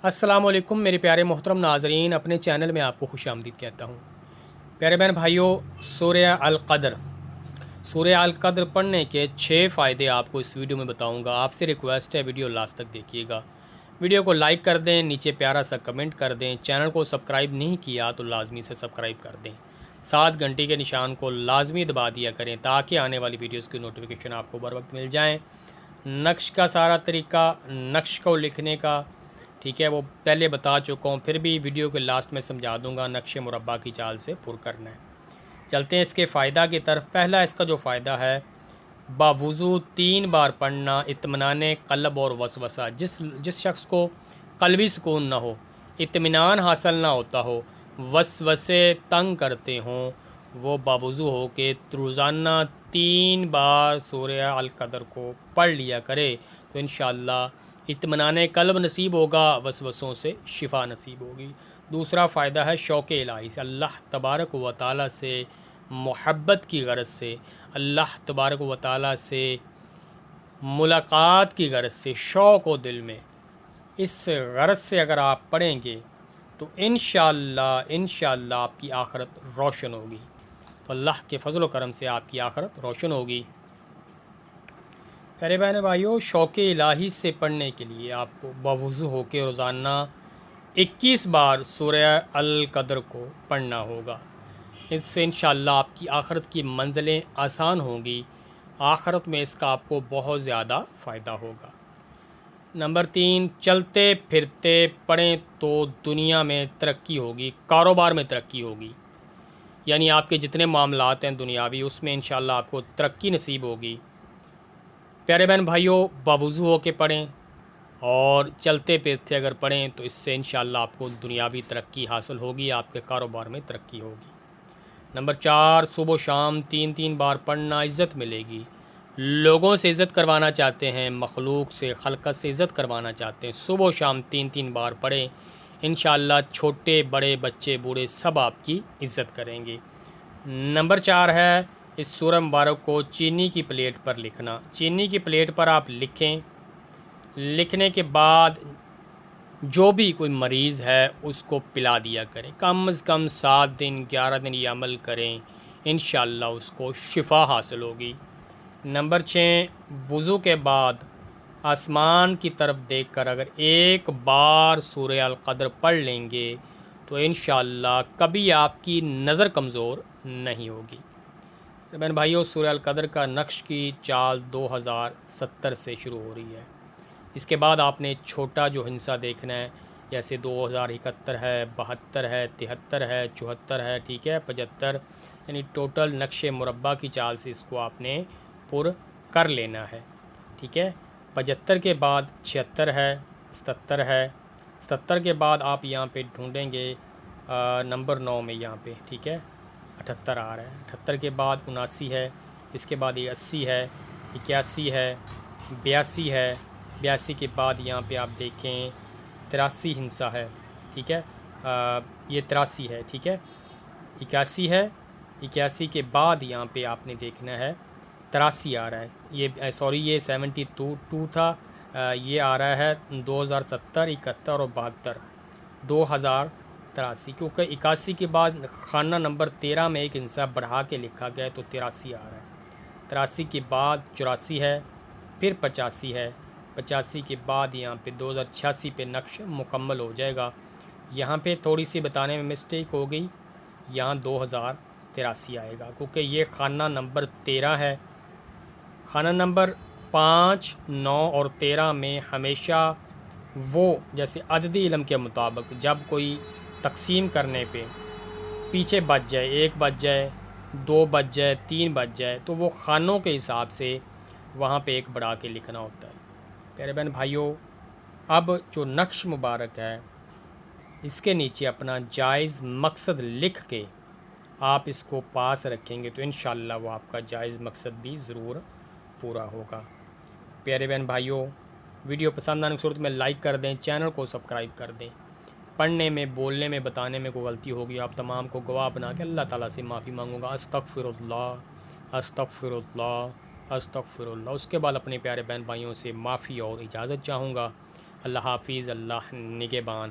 السلام علیکم میرے پیارے محترم ناظرین، اپنے چینل میں آپ کو خوش آمدید کہتا ہوں۔ پیارے بہن بھائیوں، سورہ القدر پڑھنے کے 6 فائدے آپ کو اس ویڈیو میں بتاؤں گا۔ آپ سے ریکویسٹ ہے ویڈیو لاسٹ تک دیکھیے گا، ویڈیو کو لائک کر دیں، نیچے پیارا سا کمنٹ کر دیں، چینل کو سبسکرائب نہیں کیا تو لازمی سے سبسکرائب کر دیں، 7 گھنٹے کے نشان کو لازمی دبا دیا کریں تاکہ آنے والی ویڈیوز کی نوٹیفیکیشن آپ کو بر وقت مل جائیں۔ نقش کا سارا طریقہ، نقش کو لکھنے کا، ٹھیک ہے، وہ پہلے بتا چکا ہوں، پھر بھی ویڈیو کے لاسٹ میں سمجھا دوں گا، نقش مربع کی چال سے پر کرنا ہے۔ چلتے ہیں اس کے فائدہ کی طرف۔ پہلا اس کا جو فائدہ ہے، باوضو 3 بار پڑھنا اطمینان قلب اور وسوسہ۔ جس شخص کو قلبی سکون نہ ہو، اطمینان حاصل نہ ہوتا ہو، وسوسے تنگ کرتے ہوں، وہ باوضو ہو کے روزانہ 3 بار سورہ القدر کو پڑھ لیا کرے تو انشاءاللہ اطمینان قلب نصیب ہوگا، وسوسوں سے شفا نصیب ہوگی۔ دوسرا فائدہ ہے شوق الہی سے، اللہ تبارک و تعالیٰ سے محبت کی غرض سے، اللہ تبارک و تعالیٰ سے ملاقات کی غرض سے، شوق و دل میں اس غرض سے اگر آپ پڑھیں گے تو انشاءاللہ آپ کی آخرت روشن ہوگی۔ تو اللہ کے فضل و کرم سے آپ کی آخرت روشن ہوگی۔ پیارے بہن بھائیوں، شوق الہی سے پڑھنے کے لیے آپ کو باوضو ہو کے روزانہ 21 بار سورہ القدر کو پڑھنا ہوگا۔ اس سے انشاءاللہ آپ کی آخرت کی منزلیں آسان ہوں گی، آخرت میں اس کا آپ کو بہت زیادہ فائدہ ہوگا۔ نمبر 3، چلتے پھرتے پڑھیں تو دنیا میں ترقی ہوگی، کاروبار میں ترقی ہوگی، یعنی آپ کے جتنے معاملات ہیں دنیاوی، اس میں انشاءاللہ آپ کو ترقی نصیب ہوگی۔ پیارے بہن بھائیوں، باوضو ہو کے پڑھیں اور چلتے پھرتے اگر پڑھیں تو اس سے انشاءاللہ آپ کو دنیاوی ترقی حاصل ہوگی، آپ کے کاروبار میں ترقی ہوگی۔ نمبر 4، صبح و شام 3 بار پڑھنا، عزت ملے گی۔ لوگوں سے عزت کروانا چاہتے ہیں، مخلوق سے، خلقت سے عزت کروانا چاہتے ہیں، صبح و شام 3 بار پڑھیں، انشاءاللہ چھوٹے بڑے بچے بوڑھے سب آپ کی عزت کریں گے۔ نمبر 4 ہے اس سورہ مبارک کو چینی کی پلیٹ پر لکھنا۔ چینی کی پلیٹ پر آپ لکھیں، لکھنے کے بعد جو بھی کوئی مریض ہے اس کو پلا دیا کریں، کم از کم 7 دن 11 دن یہ عمل کریں، انشاءاللہ اس کو شفا حاصل ہوگی۔ نمبر 6، وضو کے بعد آسمان کی طرف دیکھ کر اگر 1 بار سورہ القدر پڑھ لیں گے تو انشاءاللہ کبھی آپ کی نظر کمزور نہیں ہوگی۔ بہن بھائیوں، سورہ القدر کا نقش کی چال 2070 سے شروع ہو رہی ہے۔ اس کے بعد آپ نے چھوٹا جو ہندسہ دیکھنا ہے، جیسے 2071 ہے، 72 ہے، 73 ہے، 74 ہے، ٹھیک ہے، 75، یعنی ٹوٹل نقش مربع کی چال سے اس کو آپ نے پر کر لینا ہے، ٹھیک ہے۔ 75 کے بعد 76 ہے، 77 ہے، 77 کے بعد آپ یہاں پہ ڈھونڈیں گے نمبر 9 میں یہاں پہ، ٹھیک ہے، 78 آ رہا ہے، 78 کے بعد 79 ہے، اس کے بعد یہ 80 ہے، 81 ہے، 82 ہے، 82 کے بعد یہاں پہ آپ دیکھیں 83 ہندسہ ہے، ٹھیک ہے، یہ 83 ہے، ٹھیک ہے، 81 ہے، 81 کے بعد یہاں پہ آپ نے دیکھنا ہے 83 آ رہا ہے، یہ یہ 72 تھا، یہ آ رہا ہے 2070، 71 اور 72، 2083، کیونکہ 81 کے بعد خانہ نمبر 13 میں ایک ہندسہ بڑھا کے لکھا گیا ہے تو 83 آ رہا ہے۔ 83 کے بعد 84 ہے، پھر 85 ہے، 85 کے بعد یہاں پہ 2086 پہ نقش مکمل ہو جائے گا۔ یہاں پہ تھوڑی سی بتانے میں مسٹیک ہو گئی، یہاں 2083 آئے گا کیونکہ یہ خانہ نمبر 13 ہے۔ خانہ نمبر 5، 9 اور 13 میں ہمیشہ وہ جیسے عددی علم کے مطابق جب کوئی تقسیم کرنے پہ پیچھے بچ جائے، 1 بچ جائے، 2 بچ جائے، 3 بچ جائے، تو وہ خانوں کے حساب سے وہاں پہ 1 بڑھا کے لکھنا ہوتا ہے۔ پیارے بہن بھائیوں، اب جو نقش مبارک ہے اس کے نیچے اپنا جائز مقصد لکھ کے آپ اس کو پاس رکھیں گے تو انشاءاللہ وہ آپ کا جائز مقصد بھی ضرور پورا ہوگا۔ پیارے بہن بھائیوں، ویڈیو پسند آنے کی صورت میں لائک کر دیں، چینل کو سبسکرائب کر دیں۔ پڑھنے میں، بولنے میں، بتانے میں کوئی غلطی ہوگی آپ تمام کو گواہ بنا کے اللہ تعالیٰ سے معافی مانگوں گا۔ استغفر اللہ، استغفر اللہ، استغفر اللہ۔ اس کے بعد اپنے پیارے بہن بھائیوں سے معافی اور اجازت چاہوں گا۔ اللہ حافظ، اللہ نگہبان۔